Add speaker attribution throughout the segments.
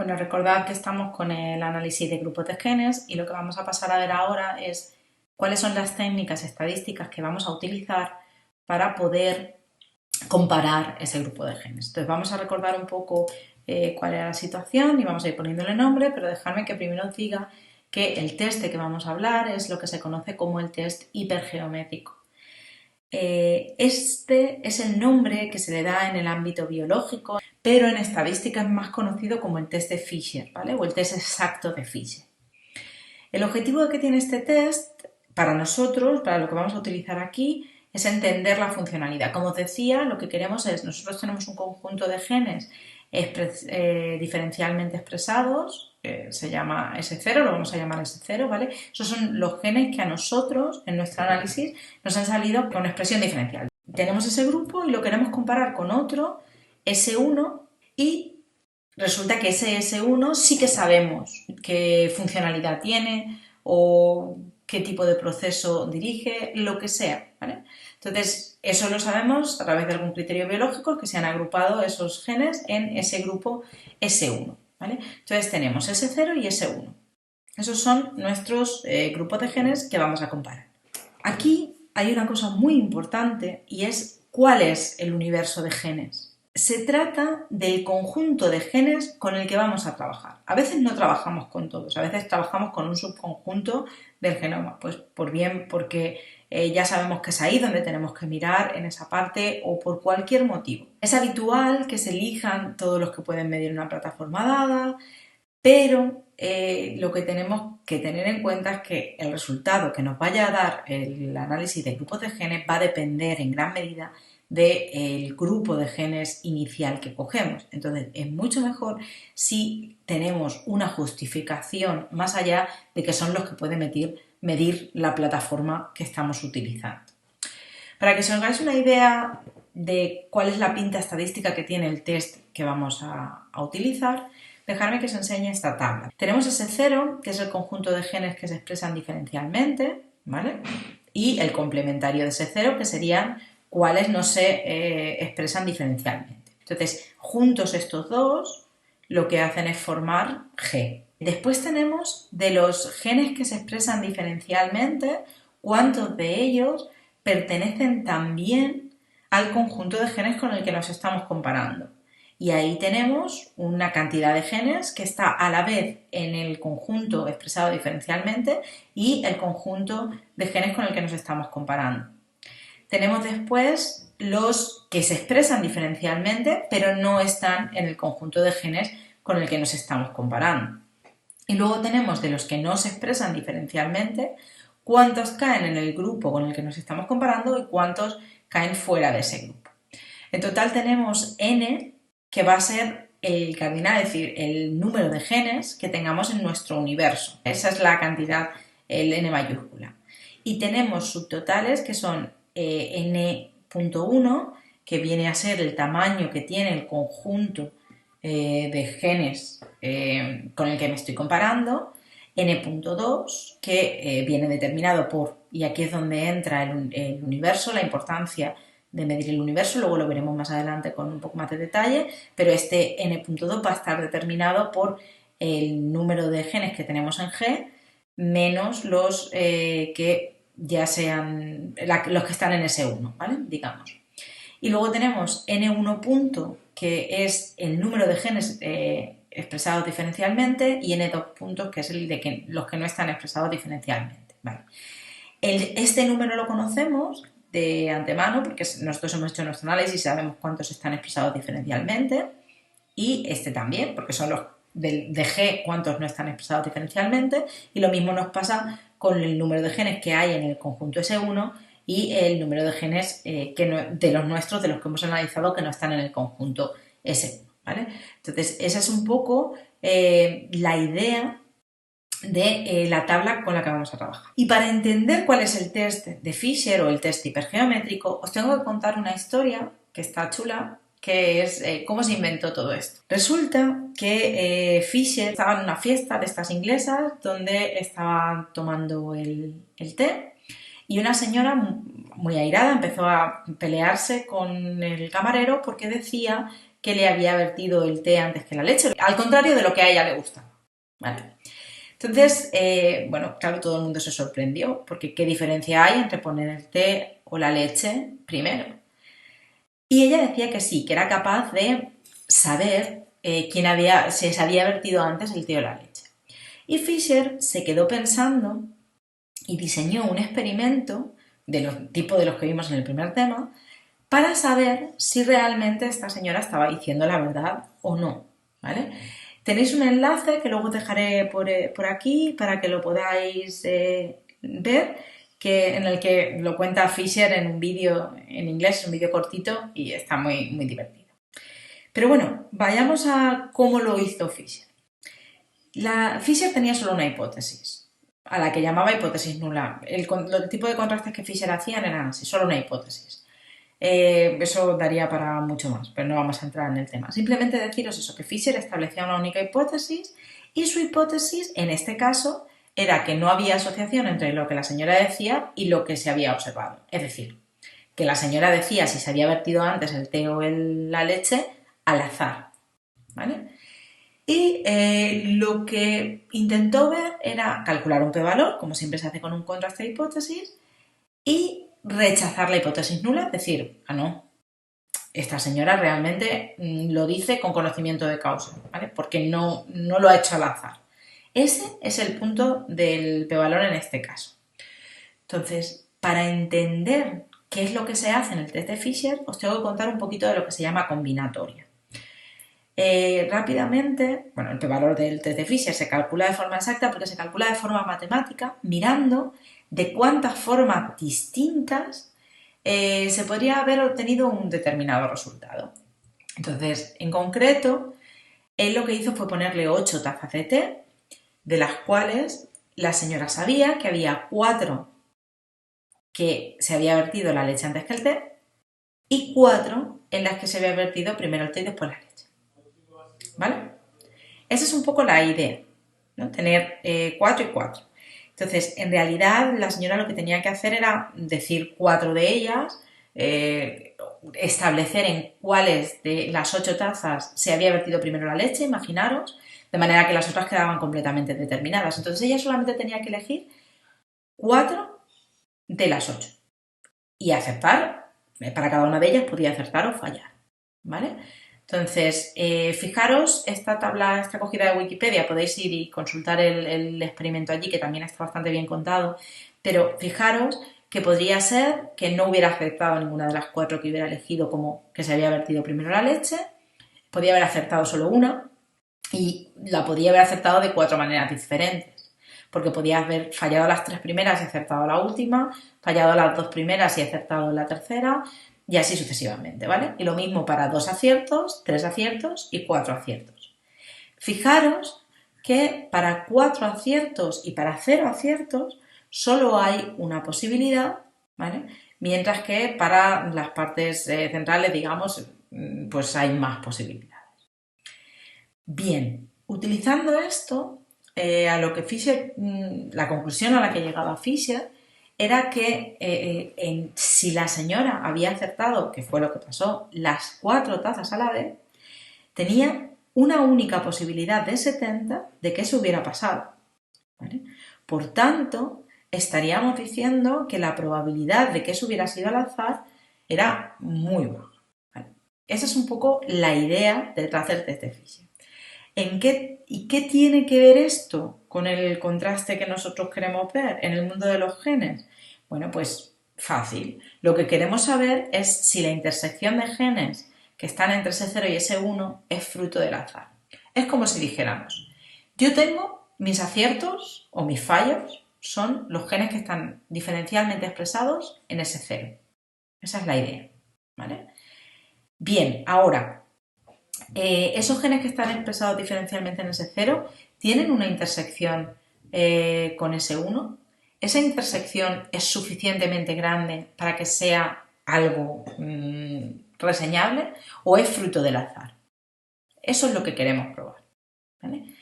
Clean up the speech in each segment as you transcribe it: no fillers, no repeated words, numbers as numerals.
Speaker 1: Bueno, recordad que estamos con el análisis de grupos de genes y lo que vamos a pasar a ver ahora es cuáles son las técnicas estadísticas que vamos a utilizar para poder comparar ese grupo de genes. Entonces vamos a recordar un poco cuál era la situación y vamos a ir poniéndole nombre, pero dejadme que primero os diga que el test de que vamos a hablar es lo que se conoce como el test hipergeométrico. Este es el nombre que se le da en el ámbito biológico, pero en estadística es más conocido como el test de Fisher, ¿vale? O el test exacto de Fisher. El objetivo que tiene este test para nosotros, para lo que vamos a utilizar aquí, es entender la funcionalidad. Como os decía, lo que queremos es, nosotros tenemos un conjunto de genes diferencialmente expresados, se llama S0, lo vamos a llamar S0, ¿vale? Esos son los genes que a nosotros, en nuestro análisis, nos han salido con expresión diferencial. Tenemos ese grupo y lo queremos comparar con otro, S1, y resulta que ese S1 sí que sabemos qué funcionalidad tiene o qué tipo de proceso dirige, lo que sea, ¿vale? Entonces, eso lo sabemos a través de algún criterio biológico que se han agrupado esos genes en ese grupo S1, ¿vale? Entonces tenemos S0 y S1. Esos son nuestros grupos de genes que vamos a comparar. Aquí hay una cosa muy importante y es ¿cuál es el universo de genes? Se trata del conjunto de genes con el que vamos a trabajar. A veces no trabajamos con todos, a veces trabajamos con un subconjunto del genoma, pues porque ya sabemos que es ahí donde tenemos que mirar en esa parte o por cualquier motivo. Es habitual que se elijan todos los que pueden medir una plataforma dada, pero lo que tenemos que tener en cuenta es que el resultado que nos vaya a dar el análisis de grupos de genes va a depender en gran medida del grupo de genes inicial que cogemos. Entonces es mucho mejor si tenemos una justificación más allá de que son los que pueden medir la plataforma que estamos utilizando. Para que os hagáis una idea de cuál es la pinta estadística que tiene el test que vamos a utilizar, dejadme que os enseñe esta tabla. Tenemos S0, que es el conjunto de genes que se expresan diferencialmente, ¿vale? Y el complementario de S0, que serían cuáles no se expresan diferencialmente. Entonces, juntos estos dos, lo que hacen es formar G. Después tenemos de los genes que se expresan diferencialmente, cuántos de ellos pertenecen también al conjunto de genes con el que nos estamos comparando. Y ahí tenemos una cantidad de genes que está a la vez en el conjunto expresado diferencialmente y el conjunto de genes con el que nos estamos comparando. Tenemos después los que se expresan diferencialmente, pero no están en el conjunto de genes con el que nos estamos comparando. Y luego tenemos de los que no se expresan diferencialmente, cuántos caen en el grupo con el que nos estamos comparando y cuántos caen fuera de ese grupo. En total tenemos N, que va a ser el cardinal, es decir, el número de genes que tengamos en nuestro universo. Esa es la cantidad, el N mayúscula. Y tenemos subtotales que son N.1, que viene a ser el tamaño que tiene el conjunto de genes con el que me estoy comparando, N.2, que viene determinado por, y aquí es donde entra el universo, la importancia de medir el universo, luego lo veremos más adelante con un poco más de detalle, pero este N.2 va a estar determinado por el número de genes que tenemos en G menos los que ya sean los que están en S1, ¿vale? Digamos. Y luego tenemos N1 punto, que es el número de genes expresados diferencialmente, y N2 puntos, que es el de los que no están expresados diferencialmente, ¿vale? Este número lo conocemos de antemano porque nosotros hemos hecho nuestro análisis y sabemos cuántos están expresados diferencialmente, y este también, porque son los de G cuántos no están expresados diferencialmente, y lo mismo nos pasa con el número de genes que hay en el conjunto S1 y el número de genes de los nuestros, de los que hemos analizado, que no están en el conjunto S1, ¿vale? Entonces, esa es un poco la idea de la tabla con la que vamos a trabajar. Y para entender cuál es el test de Fisher o el test hipergeométrico, os tengo que contar una historia que está chula, que es cómo se inventó todo esto. Resulta que Fisher estaba en una fiesta de estas inglesas donde estaban tomando el té, y una señora muy airada, empezó a pelearse con el camarero porque decía que le había vertido el té antes que la leche, al contrario de lo que a ella le gustaba. ¿Vale? Entonces, bueno, claro, todo el mundo se sorprendió, porque ¿qué diferencia hay entre poner el té o la leche primero? Y ella decía que sí, que era capaz de saber si se había vertido antes el té o la leche. Y Fisher se quedó pensando y diseñó un experimento tipo de los que vimos en el primer tema para saber si realmente esta señora estaba diciendo la verdad o no, ¿vale? Tenéis un enlace que luego os dejaré por aquí para que lo podáis ver, en el que lo cuenta Fisher en un vídeo en inglés, un vídeo cortito y está muy, muy divertido. Pero bueno, vayamos a cómo lo hizo Fisher. Fisher tenía solo una hipótesis, a la que llamaba hipótesis nula. El tipo de contrastes que Fisher hacían eran así, solo una hipótesis. Eso daría para mucho más, pero no vamos a entrar en el tema. Simplemente deciros eso, que Fisher establecía una única hipótesis y su hipótesis, en este caso, era que no había asociación entre lo que la señora decía y lo que se había observado. Es decir, que la señora decía si se había vertido antes el té o la leche al azar, ¿vale? Y lo que intentó ver era calcular un p-valor, como siempre se hace con un contraste de hipótesis, y rechazar la hipótesis nula, es decir, no, esta señora realmente lo dice con conocimiento de causa, ¿vale? Porque no lo ha hecho al azar. Ese es el punto del p-valor en este caso. Entonces, para entender qué es lo que se hace en el test de Fisher, os tengo que contar un poquito de lo que se llama combinatoria. Rápidamente, bueno, el p-valor del test de Fisher se calcula de forma exacta porque se calcula de forma matemática mirando de cuántas formas distintas se podría haber obtenido un determinado resultado. Entonces, en concreto, él lo que hizo fue ponerle 8 tazas de té, de las cuales la señora sabía que había 4 que se había vertido la leche antes que el té y 4 en las que se había vertido primero el té y después la leche. ¿Vale? Esa es un poco la idea, ¿no? Tener 4 y 4. Entonces, en realidad, la señora lo que tenía que hacer era decir 4 de ellas, establecer en cuáles de las 8 tazas se había vertido primero la leche, imaginaros, de manera que las otras quedaban completamente determinadas. Entonces, ella solamente tenía que elegir 4 de las 8 y acertar. Para cada una de ellas podía acertar o fallar, ¿vale? Entonces, fijaros, esta tabla, esta cogida de Wikipedia, podéis ir y consultar el experimento allí, que también está bastante bien contado, pero fijaros que podría ser que no hubiera acertado ninguna de las 4 que hubiera elegido como que se había vertido primero la leche, podía haber acertado solo una y la podía haber acertado de 4 maneras diferentes, porque podía haber fallado las 3 primeras y acertado la última, fallado las 2 primeras y acertado la tercera, y así sucesivamente, ¿vale? Y lo mismo para 2 aciertos, 3 aciertos y 4 aciertos. Fijaros que para 4 aciertos y para 0 aciertos solo hay una posibilidad, ¿vale? Mientras que para las partes centrales, digamos, pues hay más posibilidades. Bien, utilizando esto, a lo que Fisher, la conclusión a la que llegaba Fisher era que si la señora había acertado, que fue lo que pasó, las 4 tazas a la vez, tenía una única posibilidad de 70 de que eso hubiera pasado, ¿vale? Por tanto, estaríamos diciendo que la probabilidad de que eso hubiera sido al azar era muy baja, ¿vale? Esa es un poco la idea detrás del test de Fisher. ¿Y qué tiene que ver esto con el contraste que nosotros queremos ver en el mundo de los genes? Bueno, pues fácil. Lo que queremos saber es si la intersección de genes que están entre S0 y S1 es fruto del azar. Es como si dijéramos, yo tengo mis aciertos o mis fallos son los genes que están diferencialmente expresados en S0. Esa es la idea, ¿vale? Bien, ahora, esos genes que están expresados diferencialmente en S0 tienen una intersección con S1. ¿Esa intersección es suficientemente grande para que sea algo reseñable o es fruto del azar? Eso es lo que queremos probar, ¿vale?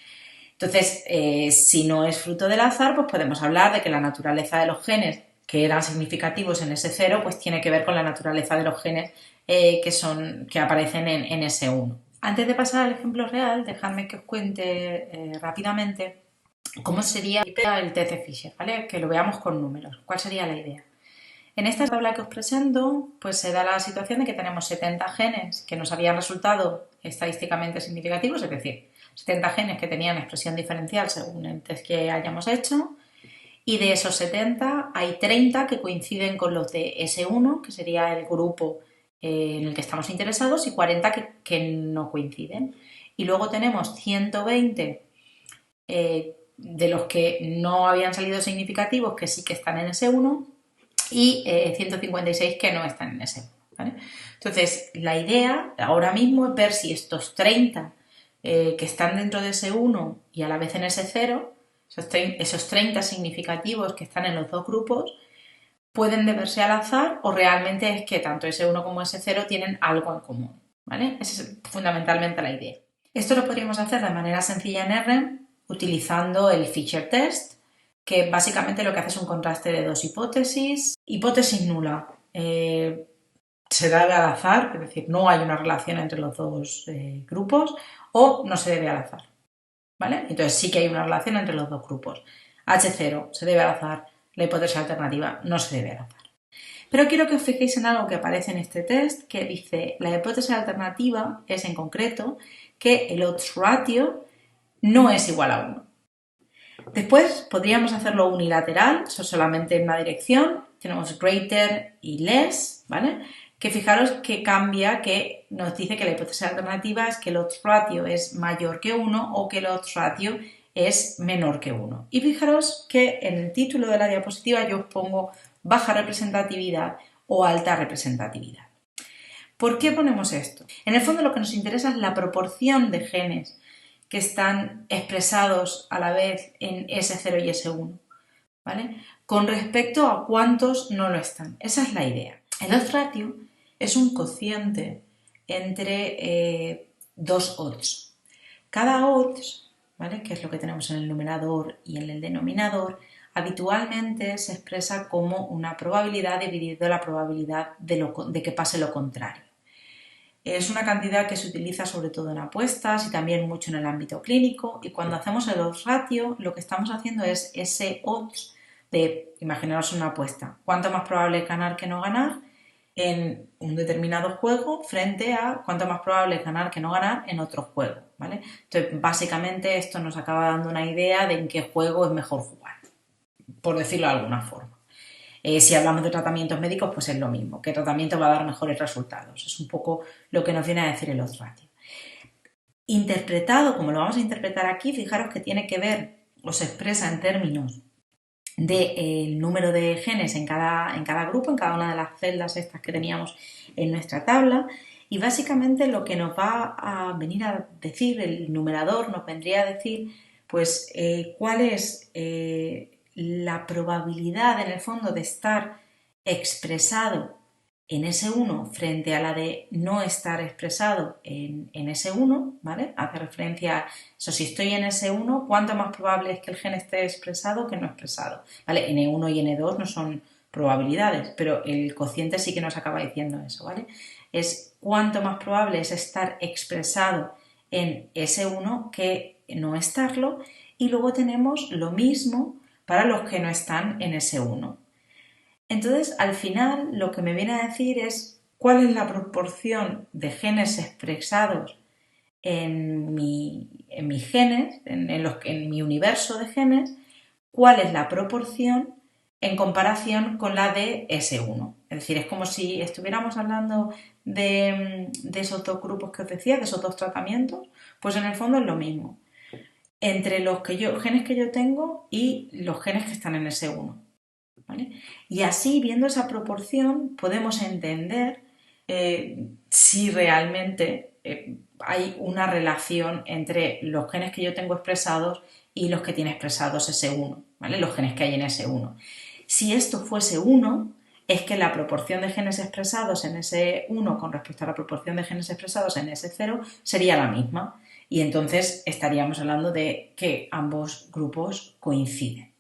Speaker 1: Entonces, si no es fruto del azar, pues podemos hablar de que la naturaleza de los genes que eran significativos en S0, pues tiene que ver con la naturaleza de los genes que aparecen en S1. Antes de pasar al ejemplo real, dejadme que os cuente rápidamente cómo sería el test de Fisher, ¿vale? Que lo veamos con números. ¿Cuál sería la idea? En esta tabla que os presento, pues se da la situación de que tenemos 70 genes que nos habían resultado estadísticamente significativos, es decir, 70 genes que tenían expresión diferencial según el test que hayamos hecho, y de esos 70 hay 30 que coinciden con los de S1, que sería el grupo en el que estamos interesados, y 40 que no coinciden. Y luego tenemos 120 de los que no habían salido significativos, que sí que están en S1, y 156 que no están en S1. ¿Vale? Entonces, la idea ahora mismo es ver si estos 30 que están dentro de S1 y a la vez en S0, esos 30 significativos que están en los dos grupos, pueden deberse al azar o realmente es que tanto S1 como S0 tienen algo en común. ¿Vale? Esa es fundamentalmente la idea. Esto lo podríamos hacer de manera sencilla en R utilizando el Fisher Test, que básicamente lo que hace es un contraste de dos hipótesis. Hipótesis nula. Se debe al azar, es decir, no hay una relación entre los dos grupos, o no se debe al azar. ¿Vale? Entonces sí que hay una relación entre los dos grupos. H0 se debe al azar, la hipótesis alternativa no se debe al azar. Pero quiero que os fijéis en algo que aparece en este test que dice la hipótesis alternativa es en concreto que el odds ratio no es igual a 1. Después podríamos hacerlo unilateral, eso solamente en una dirección. Tenemos greater y less, ¿vale? Que fijaros que cambia, que nos dice que la hipótesis alternativa es que el odds ratio es mayor que 1 o que el odds ratio es menor que 1. Y fijaros que en el título de la diapositiva yo os pongo baja representatividad o alta representatividad. ¿Por qué ponemos esto? En el fondo lo que nos interesa es la proporción de genes que están expresados a la vez en S0 y S1, ¿vale? Con respecto a cuántos no lo están. Esa es la idea. El odds ratio es un cociente entre dos odds. Cada odds, ¿vale? Que es lo que tenemos en el numerador y en el denominador, habitualmente se expresa como una probabilidad dividido la probabilidad de que pase lo contrario. Es una cantidad que se utiliza sobre todo en apuestas y también mucho en el ámbito clínico, y cuando hacemos el odds ratio lo que estamos haciendo es ese odds de, imaginaros una apuesta, cuánto más probable es ganar que no ganar en un determinado juego frente a cuánto más probable es ganar que no ganar en otro juego, ¿vale? Entonces, básicamente esto nos acaba dando una idea de en qué juego es mejor jugar, por decirlo de alguna forma. Si hablamos de tratamientos médicos, pues es lo mismo, qué tratamiento va a dar mejores resultados. Es un poco lo que nos viene a decir el odds ratio. Interpretado, como lo vamos a interpretar aquí, fijaros que tiene que ver o se expresa en términos del número de genes en cada grupo, en cada una de las celdas estas que teníamos en nuestra tabla, y básicamente lo que nos va a venir a decir el numerador, nos vendría a decir pues cuál es la probabilidad en el fondo de estar expresado en S1 frente a la de no estar expresado en S1, ¿vale? Hace referencia a eso, si estoy en S1, ¿cuánto más probable es que el gen esté expresado que no expresado? ¿Vale? N1 y N2 no son probabilidades, pero el cociente sí que nos acaba diciendo eso, ¿vale? Es cuánto más probable es estar expresado en S1 que no estarlo, y luego tenemos lo mismo para los que no están en S1. Entonces, al final, lo que me viene a decir es cuál es la proporción de genes expresados en mis genes, en mi universo de genes, cuál es la proporción en comparación con la de S1. Es decir, es como si estuviéramos hablando de esos dos grupos que os decía, de esos dos tratamientos, pues en el fondo es lo mismo. Entre los genes que yo tengo y los genes que están en S1. ¿Vale? Y así, viendo esa proporción, podemos entender si realmente hay una relación entre los genes que yo tengo expresados y los que tiene expresados S1, ¿vale? Los genes que hay en S1. Si esto fuese 1, es que la proporción de genes expresados en S1 con respecto a la proporción de genes expresados en S0 sería la misma, y entonces estaríamos hablando de que ambos grupos coinciden.